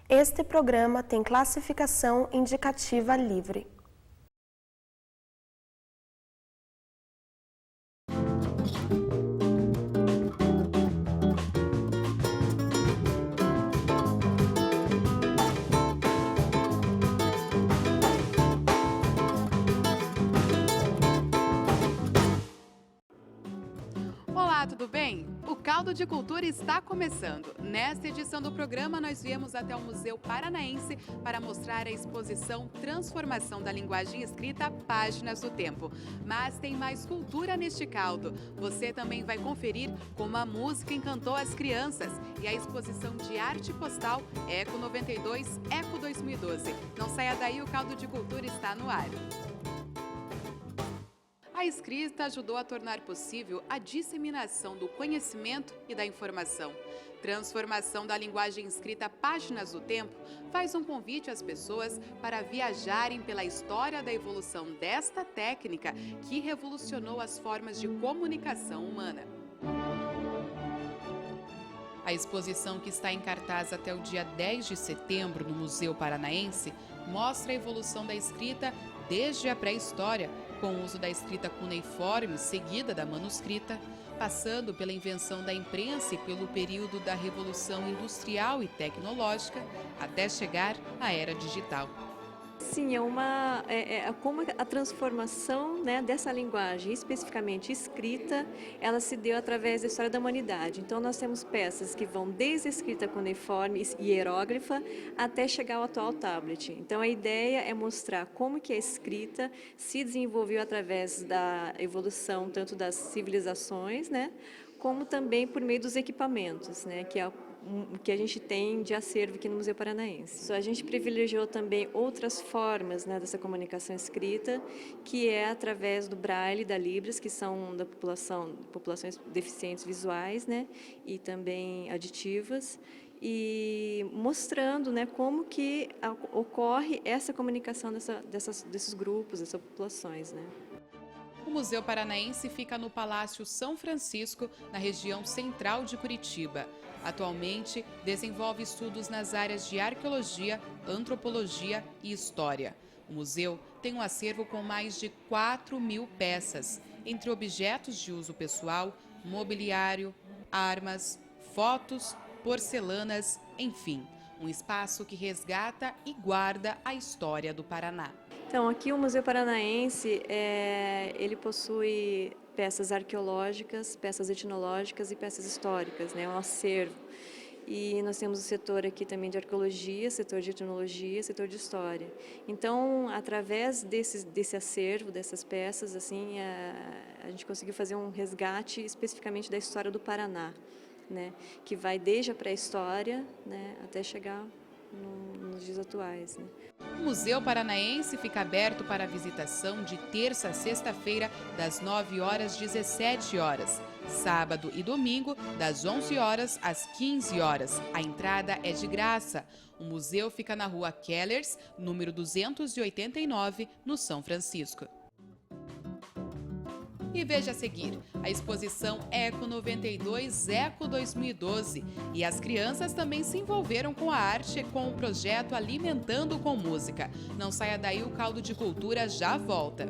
Este programa tem classificação indicativa livre. Olá, tudo bem? O Caldo de Cultura está começando. Nesta edição do programa, nós viemos até o Museu Paranaense para mostrar a exposição Transformação da Linguagem Escrita, Páginas do Tempo. Mas tem mais cultura neste caldo. Você também vai conferir como a música encantou as crianças e a exposição de arte postal Eco 92, Eco 2012. Não saia daí, o Caldo de Cultura está no ar. A escrita ajudou a tornar possível a disseminação do conhecimento e da informação. Transformação da linguagem escrita Páginas do Tempo faz um convite às pessoas para viajarem pela história da evolução desta técnica que revolucionou as formas de comunicação humana. A exposição, que está em cartaz até o dia 10 de setembro no Museu Paranaense, mostra a evolução da escrita desde a pré-história, com o uso da escrita cuneiforme seguida da manuscrita, passando pela invenção da imprensa e pelo período da Revolução Industrial e Tecnológica, até chegar à era digital. Sim, como a transformação, né, dessa linguagem, especificamente escrita, ela se deu através da história da humanidade. Então nós temos peças que vão desde a escrita cuneiforme e hieróglifa até chegar ao atual tablet. Então a ideia é mostrar como que a escrita se desenvolveu através da evolução tanto das civilizações, né, como também por meio dos equipamentos, né, que a gente tem de acervo aqui no Museu Paranaense. A gente privilegiou também outras formas, né, dessa comunicação escrita, que é através do Braille, da Libras, que são da populações deficientes visuais, né, e também aditivas, e mostrando, né, como que ocorre essa comunicação desses grupos, dessas populações, né. O Museu Paranaense fica no Palácio São Francisco, na região central de Curitiba. Atualmente, desenvolve estudos nas áreas de arqueologia, antropologia e história. O museu tem um acervo com mais de 4.000 peças, entre objetos de uso pessoal, mobiliário, armas, fotos, porcelanas, enfim, um espaço que resgata e guarda a história do Paraná. Então, aqui o Museu Paranaense, ele possui peças arqueológicas, peças etnológicas e peças históricas, né, um acervo. E nós temos o setor aqui também de arqueologia, setor de etnologia, setor de história. Então, através desse acervo, dessas peças, assim, a gente conseguiu fazer um resgate especificamente da história do Paraná, né, que vai desde a pré-história, né, até chegar nos dias atuais, né. O Museu Paranaense fica aberto para visitação de terça a sexta-feira, das 9 horas às 17 horas. Sábado e domingo, das 11 horas às 15 horas. A entrada é de graça. O museu fica na Rua Kellers, número 289, no São Francisco. E veja a seguir, a exposição Eco 92 Eco 2012. E as crianças também se envolveram com a arte com o projeto Alimentando com Música. Não saia daí, o Caldo de Cultura já volta.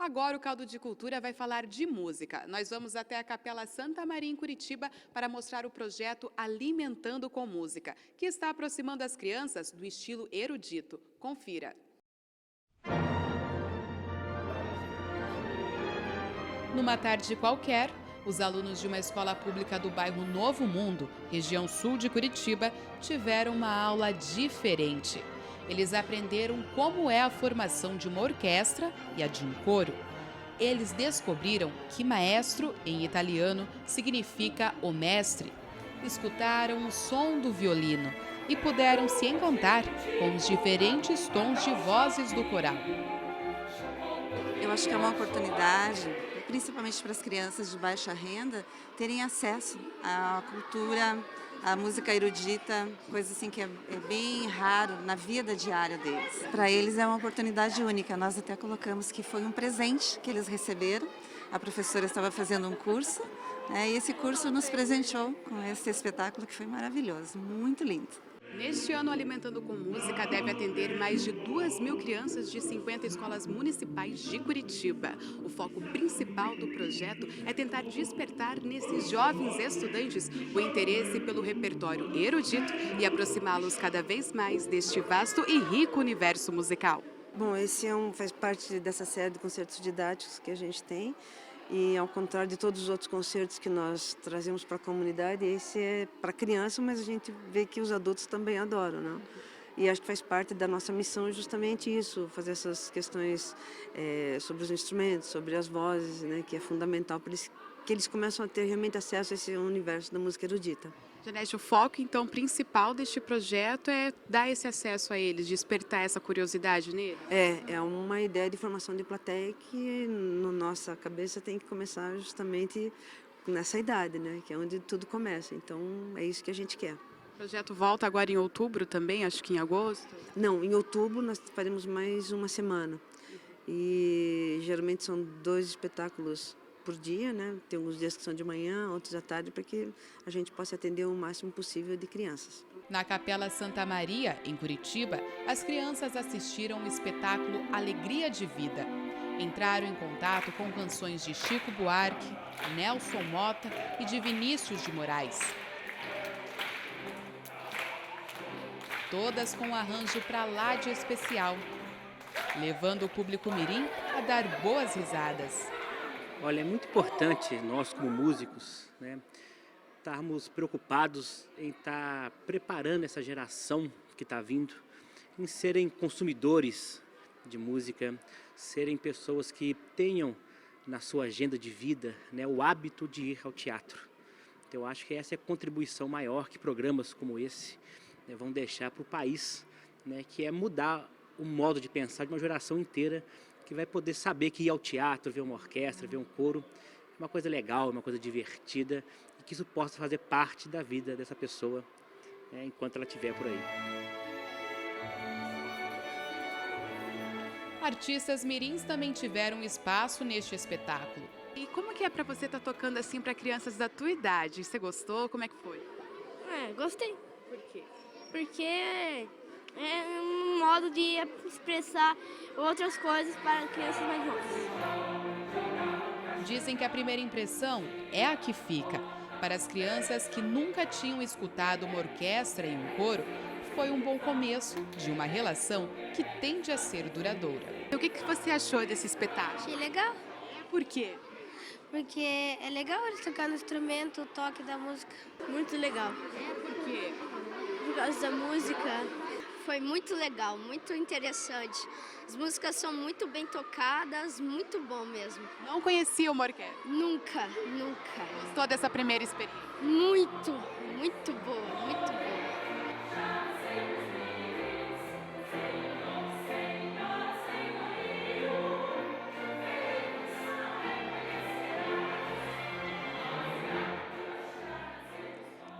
Agora o Caldo de Cultura vai falar de música. Nós vamos até a Capela Santa Maria, em Curitiba, para mostrar o projeto Alimentando com Música, que está aproximando as crianças do estilo erudito. Confira. Numa tarde qualquer, os alunos de uma escola pública do bairro Novo Mundo, região sul de Curitiba, tiveram uma aula diferente. Eles aprenderam como é a formação de uma orquestra e a de um coro. Eles descobriram que maestro, em italiano, significa o mestre. Escutaram o som do violino e puderam se encantar com os diferentes tons de vozes do coral. Eu acho que é uma oportunidade, principalmente para as crianças de baixa renda, terem acesso à cultura, à música erudita, coisa assim que é bem raro na vida diária deles. Para eles é uma oportunidade única. Nós até colocamos que foi um presente que eles receberam. A professora estava fazendo um curso, né, e esse curso nos presenteou com esse espetáculo que foi maravilhoso, muito lindo. Neste ano, Alimentando com Música deve atender mais de 2.000 crianças de 50 escolas municipais de Curitiba. O foco principal do projeto é tentar despertar nesses jovens estudantes o interesse pelo repertório erudito e aproximá-los cada vez mais deste vasto e rico universo musical. Bom, esse faz parte dessa série de concertos didáticos que a gente tem. E ao contrário de todos os outros concertos que nós trazemos para a comunidade, esse é para criança, mas a gente vê que os adultos também adoram, né? E acho que faz parte da nossa missão justamente isso, fazer essas questões sobre os instrumentos, sobre as vozes, né? Que é fundamental para que eles começam a ter realmente acesso a esse universo da música erudita. Janete, o foco, então, principal deste projeto é dar esse acesso a eles, despertar essa curiosidade neles? É uma ideia de formação de plateia que, na nossa cabeça, tem que começar justamente nessa idade, né? Que é onde tudo começa. Então, é isso que a gente quer. O projeto volta agora em outubro também, acho que em agosto? Não, em outubro nós faremos mais uma semana. E geralmente são 2 espetáculos por dia, né? Tem alguns dias que são de manhã, outros à tarde, para que a gente possa atender o máximo possível de crianças. Na Capela Santa Maria, em Curitiba, as crianças assistiram o espetáculo Alegria de Vida. Entraram em contato com canções de Chico Buarque, Nelson Motta e de Vinícius de Moraes. Todas com um arranjo pra lá de especial, levando o público mirim a dar boas risadas. Olha, é muito importante nós como músicos, né, estarmos preocupados em estar preparando essa geração que está vindo, em serem consumidores de música, serem pessoas que tenham na sua agenda de vida, né, o hábito de ir ao teatro. Então eu acho que essa é a contribuição maior que programas como esse, né, vão deixar para o país, né, que é mudar o modo de pensar de uma geração inteira, que vai poder saber que ir ao teatro, ver uma orquestra, ver um coro, é uma coisa legal, uma coisa divertida, e que isso possa fazer parte da vida dessa pessoa, né, enquanto ela estiver por aí. Artistas mirins também tiveram espaço neste espetáculo. E como que é para você estar tocando assim para crianças da tua idade? Você gostou? Como é que foi? Gostei. Por quê? Porque é um modo de expressar outras coisas para crianças mais novas. Dizem que a primeira impressão é a que fica. Para as crianças que nunca tinham escutado uma orquestra e um coro, foi um bom começo de uma relação que tende a ser duradoura. O que você achou desse espetáculo? Achei legal, Por quê? porque é legal eles tocando instrumento, o toque da música. Muito legal. Por quê? Por causa da música. Foi muito legal, muito interessante. As músicas são muito bem tocadas, muito bom mesmo. Não conhecia uma orquestra. Nunca. Gostou dessa primeira experiência? Muito boa, muito boa.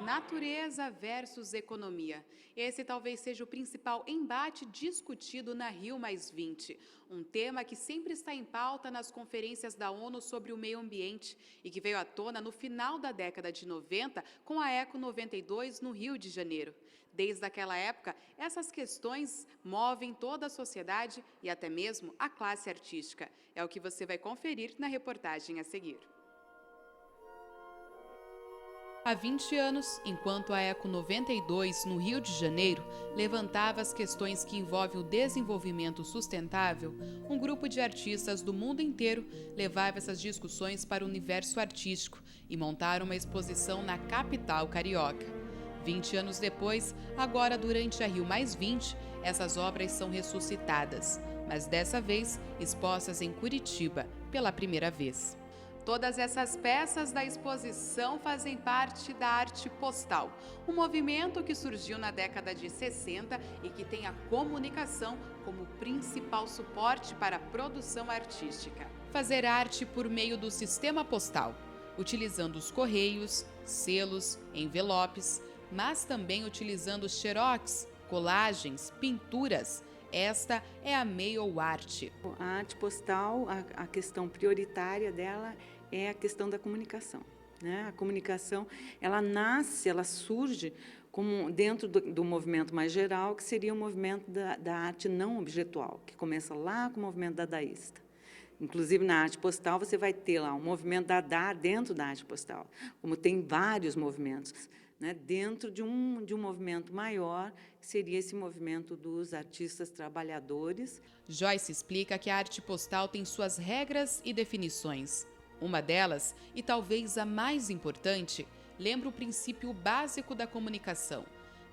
Natureza versus economia. Esse talvez seja o principal embate discutido na Rio+20, um tema que sempre está em pauta nas conferências da ONU sobre o meio ambiente e que veio à tona no final da década de 90 com a Eco 92 no Rio de Janeiro. Desde aquela época, essas questões movem toda a sociedade e até mesmo a classe artística. É o que você vai conferir na reportagem a seguir. Há 20 anos, enquanto a Eco 92, no Rio de Janeiro, levantava as questões que envolvem o desenvolvimento sustentável, um grupo de artistas do mundo inteiro levava essas discussões para o universo artístico e montaram uma exposição na capital carioca. 20 anos depois, agora durante a Rio+20, essas obras são ressuscitadas, mas dessa vez expostas em Curitiba pela primeira vez. Todas essas peças da exposição fazem parte da arte postal, um movimento que surgiu na década de 60 e que tem a comunicação como principal suporte para a produção artística. Fazer arte por meio do sistema postal, utilizando os correios, selos, envelopes, mas também utilizando xerox, colagens, pinturas. Esta é a mail art. A arte postal, a questão prioritária dela é a questão da comunicação, né? A comunicação, ela nasce, ela surge como dentro do movimento mais geral, que seria o movimento da arte não objetual, que começa lá com o movimento dadaísta. Inclusive, na arte postal, você vai ter lá um movimento Dada dentro da arte postal, como tem vários movimentos, né, dentro de um movimento maior, que seria esse movimento dos artistas trabalhadores. Joyce explica que a arte postal tem suas regras e definições. Uma delas, e talvez a mais importante, lembra o princípio básico da comunicação.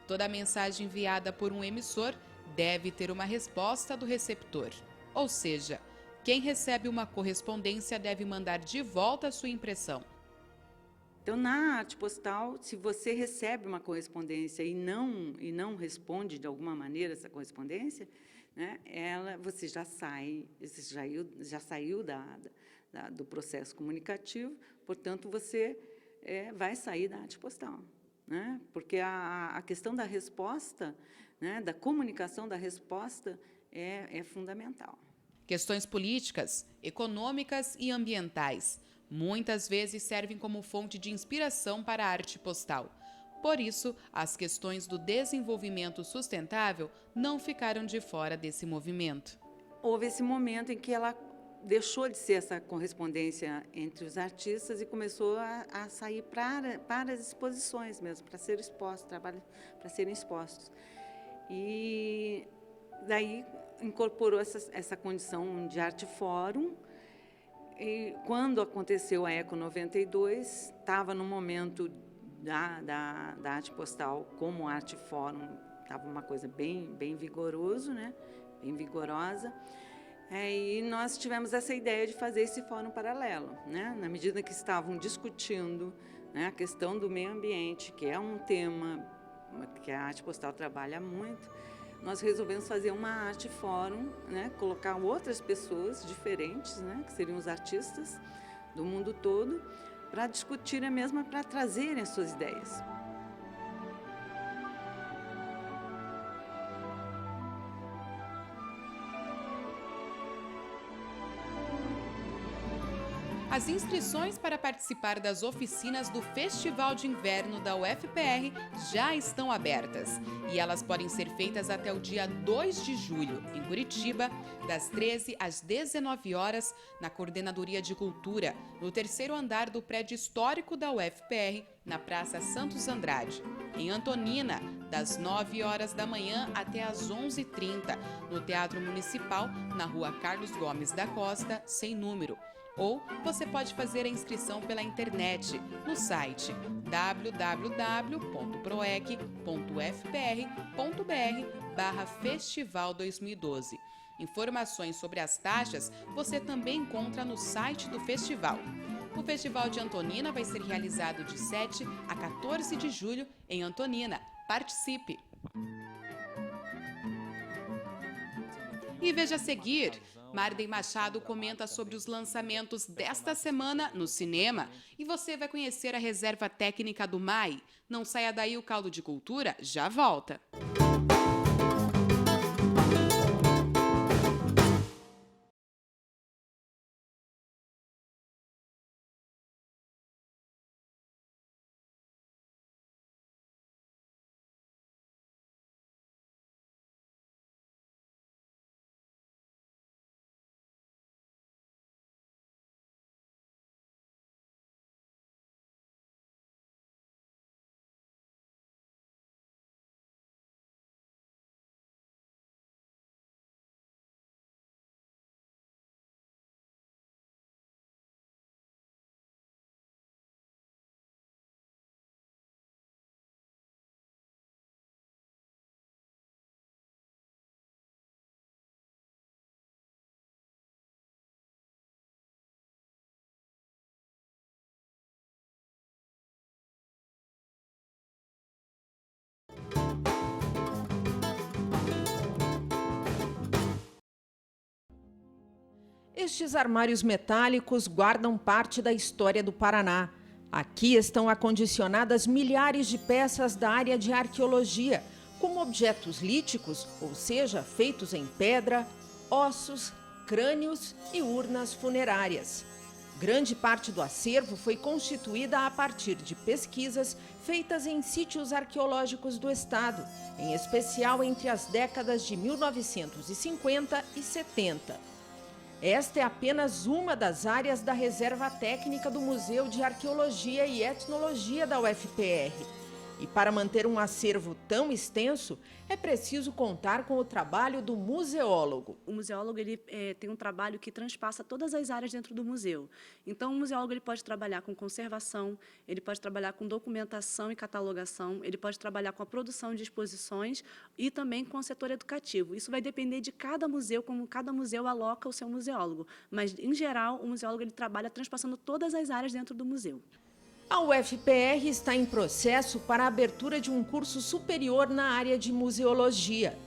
Toda mensagem enviada por um emissor deve ter uma resposta do receptor. Ou seja, quem recebe uma correspondência deve mandar de volta a sua impressão. Então, na arte postal, se você recebe uma correspondência e não responde de alguma maneira essa correspondência, né, você já saiu do processo comunicativo, portanto, você vai sair da arte postal, né, porque a questão da resposta, né, da comunicação da resposta é fundamental. Questões políticas, econômicas e ambientais muitas vezes servem como fonte de inspiração para a arte postal. Por isso, as questões do desenvolvimento sustentável não ficaram de fora desse movimento. Houve esse momento em que ela deixou de ser essa correspondência entre os artistas e começou a sair para as exposições mesmo, para ser exposto, para serem expostos. E daí incorporou essa condição de arte fórum. E quando aconteceu a Eco 92, estava no momento da arte postal como arte fórum, estava uma coisa bem vigoroso, né? Bem vigorosa. E nós tivemos essa ideia de fazer esse fórum paralelo, né? Na medida que estavam discutindo, né, a questão do meio ambiente, que é um tema que a arte postal trabalha muito, nós resolvemos fazer uma arte fórum, né, colocar outras pessoas diferentes, né, que seriam os artistas do mundo todo, para discutir a mesma, para trazerem as suas ideias. As inscrições para participar das oficinas do Festival de Inverno da UFPR já estão abertas e elas podem ser feitas até o dia 2 de julho, em Curitiba, das 13 às 19 horas, na Coordenadoria de Cultura, no 3º andar do prédio histórico da UFPR, na Praça Santos Andrade. Em Antonina, das 9 horas da manhã até às 11h30, no Teatro Municipal, na Rua Carlos Gomes da Costa, sem número. Ou você pode fazer a inscrição pela internet, no site www.proec.ufpr.br/Festival 2012. Informações sobre as taxas você também encontra no site do festival. O Festival de Antonina vai ser realizado de 7 a 14 de julho em Antonina. Participe! E veja a seguir, Marden Machado comenta sobre os lançamentos desta semana no cinema e você vai conhecer a reserva técnica do MAI. Não saia daí, o Caldo de Cultura já volta. Estes armários metálicos guardam parte da história do Paraná. Aqui estão acondicionadas milhares de peças da área de arqueologia, como objetos líticos, ou seja, feitos em pedra, ossos, crânios e urnas funerárias. Grande parte do acervo foi constituída a partir de pesquisas feitas em sítios arqueológicos do estado, em especial entre as décadas de 1950 e 70. Esta é apenas uma das áreas da Reserva Técnica do Museu de Arqueologia e Etnologia da UFPR. E para manter um acervo tão extenso, é preciso contar com o trabalho do museólogo. O museólogo ele tem um trabalho que transpassa todas as áreas dentro do museu. Então, o museólogo ele pode trabalhar com conservação, ele pode trabalhar com documentação e catalogação, ele pode trabalhar com a produção de exposições e também com o setor educativo. Isso vai depender de cada museu, como cada museu aloca o seu museólogo. Mas, em geral, o museólogo ele trabalha transpassando todas as áreas dentro do museu. A UFPR está em processo para a abertura de um curso superior na área de museologia.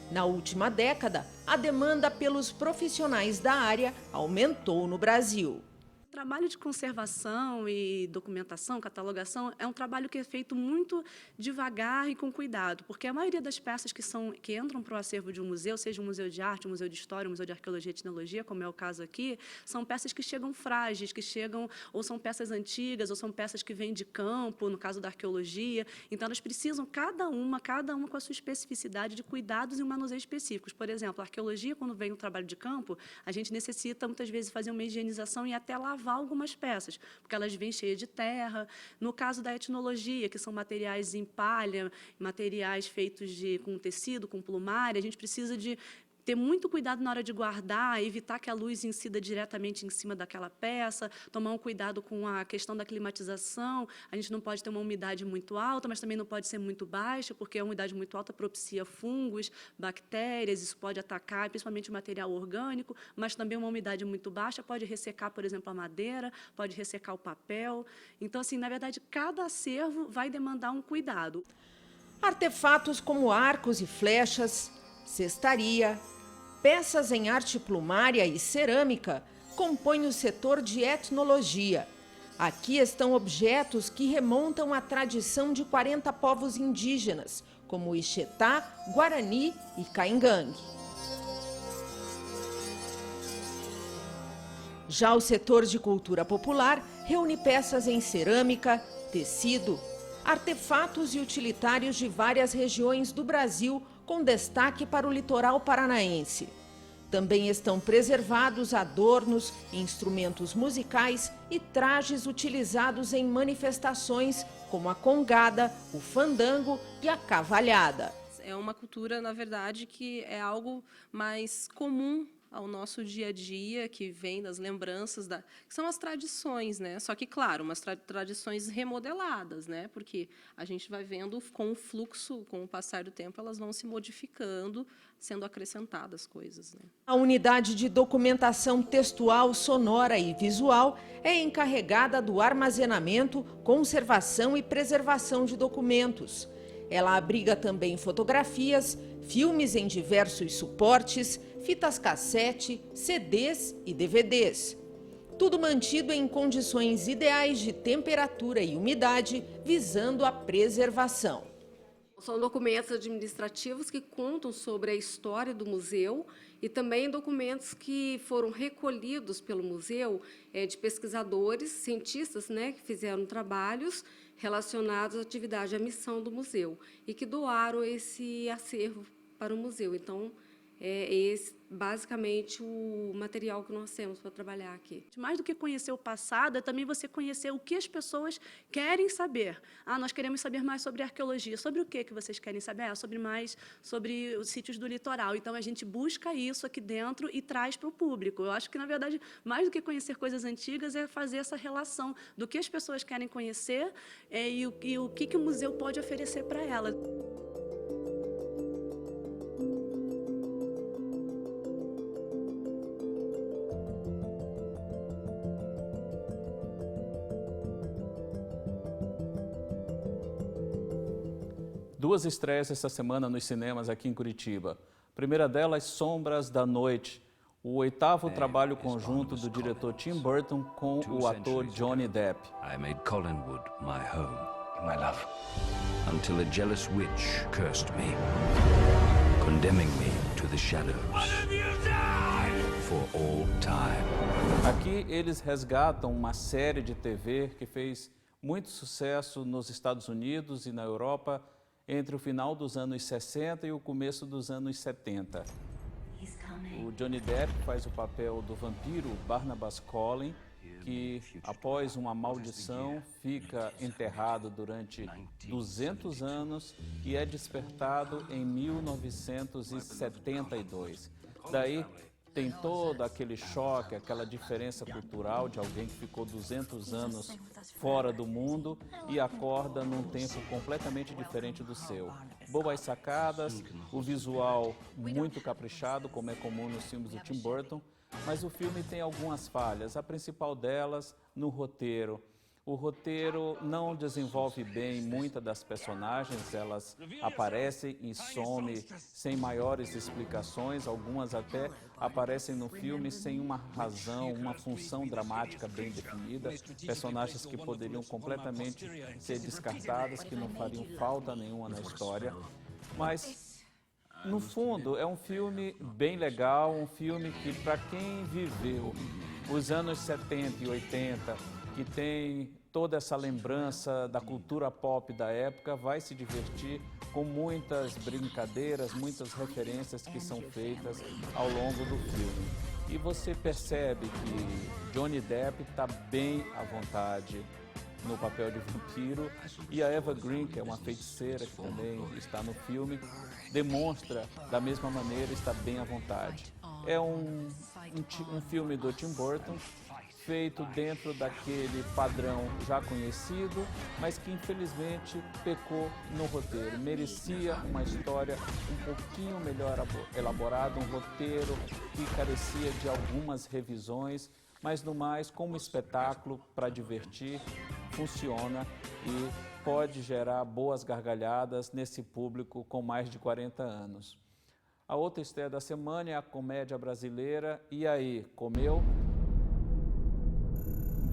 Na última década, a demanda pelos profissionais da área aumentou no Brasil. O trabalho de conservação e documentação, catalogação, é um trabalho que é feito muito devagar e com cuidado, porque a maioria das peças que entram para o acervo de um museu, seja um museu de arte, um museu de história, um museu de arqueologia e etnologia, como é o caso aqui, são peças que chegam frágeis, ou são peças antigas, ou são peças que vêm de campo, no caso da arqueologia. Então, elas precisam, cada uma com a sua especificidade de cuidados e um manuseio específicos. Por exemplo, a arqueologia, quando vem um trabalho de campo, a gente necessita, muitas vezes, fazer uma higienização e até lavar algumas peças, porque elas vêm cheias de terra. No caso da etnologia, que são materiais em palha, materiais feitos com tecido, com plumária, a gente precisa de ter muito cuidado na hora de guardar, evitar que a luz incida diretamente em cima daquela peça, tomar um cuidado com a questão da climatização. A gente não pode ter uma umidade muito alta, mas também não pode ser muito baixa, porque a umidade muito alta propicia fungos, bactérias, isso pode atacar, principalmente o material orgânico, mas também uma umidade muito baixa pode ressecar, por exemplo, a madeira, pode ressecar o papel. Então, assim, na verdade, cada acervo vai demandar um cuidado. Artefatos como arcos e flechas, cestaria, peças em arte plumária e cerâmica compõem o setor de etnologia. Aqui estão objetos que remontam à tradição de 40 povos indígenas, como Ixetá, Guarani e Caingangue. Já o setor de cultura popular reúne peças em cerâmica, tecido, artefatos e utilitários de várias regiões do Brasil, com destaque para o litoral paranaense. Também estão preservados adornos, instrumentos musicais e trajes utilizados em manifestações como a congada, o fandango e a cavalhada. É uma cultura, na verdade, que é algo mais comum ao nosso dia a dia, que vem das lembranças, que são as tradições, né? Só que, claro, umas tradições remodeladas, né? Porque a gente vai vendo com o fluxo, com o passar do tempo, elas vão se modificando, sendo acrescentadas coisas, né? A unidade de documentação textual, sonora e visual é encarregada do armazenamento, conservação e preservação de documentos. Ela abriga também fotografias, filmes em diversos suportes, fitas cassete, CDs e DVDs. Tudo mantido em condições ideais de temperatura e umidade, visando a preservação. São documentos administrativos que contam sobre a história do museu e também documentos que foram recolhidos pelo museu de pesquisadores, cientistas, né, que fizeram trabalhos relacionados à atividade, à missão do museu e que doaram esse acervo para o museu. Então, é esse basicamente o material que nós temos para trabalhar aqui. Mais do que conhecer o passado, é também você conhecer o que as pessoas querem saber. Nós queremos saber mais sobre arqueologia. Sobre o que vocês querem saber? Sobre os sítios do litoral. Então, a gente busca isso aqui dentro e traz para o público. Eu acho que, na verdade, mais do que conhecer coisas antigas, é fazer essa relação do que as pessoas querem conhecer e o que o museu pode oferecer para elas. Duas estreias esta semana nos cinemas aqui em Curitiba. A primeira delas, Sombras da Noite, o 8º trabalho conjunto do diretor Tim Burton com o ator Johnny Depp. I made Collinwood my home, my love, until a jealous witch cursed me, condemning me to the shadows for all time. Aqui eles resgatam uma série de TV que fez muito sucesso nos Estados Unidos e na Europa entre o final dos anos 60 e o começo dos anos 70. O Johnny Depp faz o papel do vampiro Barnabas Collin, que após uma maldição fica enterrado durante 200 anos e é despertado em 1972. Daí tem todo aquele choque, aquela diferença cultural de alguém que ficou 200 anos fora do mundo e acorda num tempo completamente diferente do seu. Boas sacadas, o visual muito caprichado, como é comum nos filmes do Tim Burton, mas o filme tem algumas falhas, a principal delas no roteiro. O roteiro não desenvolve bem muitas das personagens, elas aparecem e somem sem maiores explicações, algumas até aparecem no filme sem uma razão, uma função dramática bem definida, personagens que poderiam completamente ser descartadas, que não fariam falta nenhuma na história, mas no fundo é um filme bem legal, um filme que para quem viveu os anos 70 e 80, que tem toda essa lembrança da cultura pop da época, vai se divertir com muitas brincadeiras, muitas referências que são feitas ao longo do filme. E você percebe que Johnny Depp está bem à vontade no papel de vampiro, e a Eva Green, que é uma feiticeira que também está no filme, demonstra da mesma maneira estar bem à vontade. É um filme do Tim Burton, feito dentro daquele padrão já conhecido, mas que infelizmente pecou no roteiro. Merecia uma história um pouquinho melhor elaborada, um roteiro que carecia de algumas revisões, mas no mais, como espetáculo para divertir, funciona e pode gerar boas gargalhadas nesse público com mais de 40 anos. A outra estreia da semana é a comédia brasileira E aí, comeu?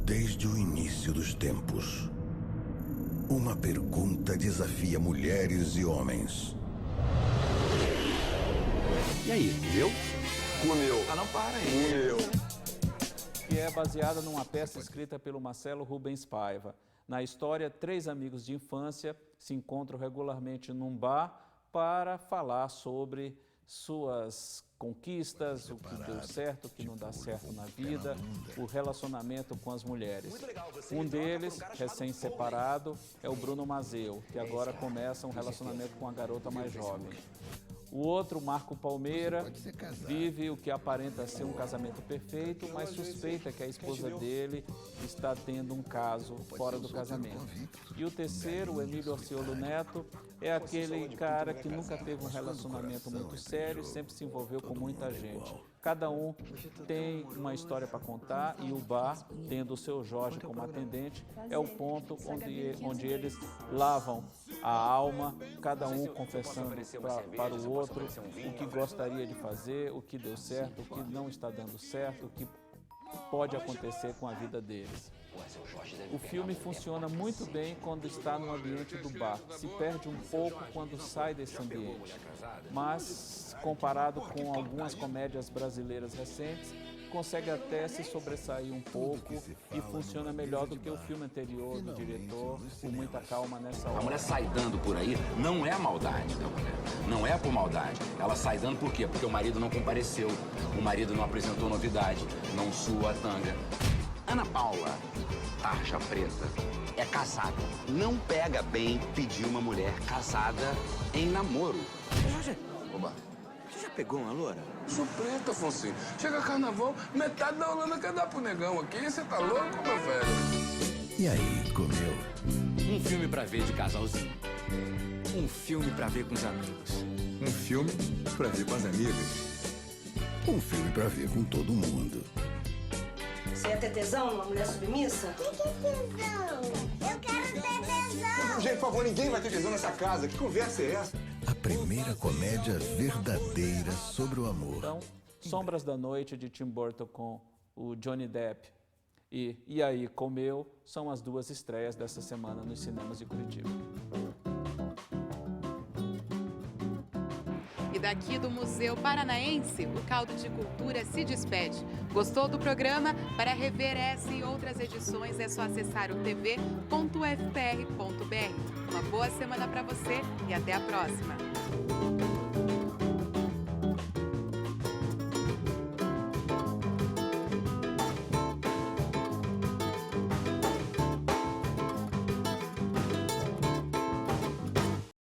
Desde o início dos tempos, uma pergunta desafia mulheres e homens. E aí, comeu? Comeu. Ah, não, para aí. Comeu. Que é baseada numa peça escrita pelo Marcelo Rubens Paiva. Na história, 3 amigos de infância se encontram regularmente num bar para falar sobre suas conquistas, o que deu certo, o que não dá certo na vida, o relacionamento com as mulheres. Um deles, recém-separado, é o Bruno Mazeu, que agora começa um relacionamento com a garota mais jovem. O outro, Marco Palmeira, vive o que aparenta ser um casamento perfeito, mas suspeita que a esposa dele está tendo um caso fora do casamento. E o terceiro, o Emílio Orciolo Neto, é aquele cara que nunca teve um relacionamento muito sério, sempre se envolveu com muita gente. Cada um tem uma história para contar e o bar, tendo o seu Jorge como atendente, é o ponto onde eles lavam a alma, cada um confessando para o outro o que gostaria de fazer, o que deu certo, o que não está dando certo, o que pode acontecer com a vida deles. O filme funciona muito bem quando está no ambiente do bar, se perde um pouco quando sai desse ambiente, mas comparado com algumas comédias brasileiras recentes, consegue até se sobressair um pouco e funciona melhor do que o filme anterior do diretor, com muita calma nessa hora. A mulher sai dando por aí não é a maldade da mulher, não é por maldade. Ela sai dando por quê? Porque o marido não compareceu, o marido não apresentou novidade, não suou a tanga. Ana Paula, tarja preta, é casada. Não pega bem pedir uma mulher casada em namoro. Oba, você já pegou uma loura? Sou preta, Afonso. Chega carnaval, metade da Holanda quer dar pro negão aqui. Você tá louco, meu velho? E aí, comeu? Um filme pra ver de casalzinho. Um filme pra ver com os amigos. Um filme pra ver com as amigas. Um filme pra ver com todo mundo. Você ia ter tesão numa mulher submissa? Que tesão? Eu quero ter tesão! Gente, por favor, ninguém vai ter tesão nessa casa. Que conversa é essa? A primeira comédia verdadeira sobre o amor. Então, Sombras da Noite, de Tim Burton, com o Johnny Depp, e Aí Comeu, são as duas estreias dessa semana nos cinemas de Curitiba. E daqui do Museu Paranaense, o Caldo de Cultura se despede. Gostou do programa? Para rever essa e outras edições é só acessar o tv.ufpr.br. Uma boa semana para você e até a próxima!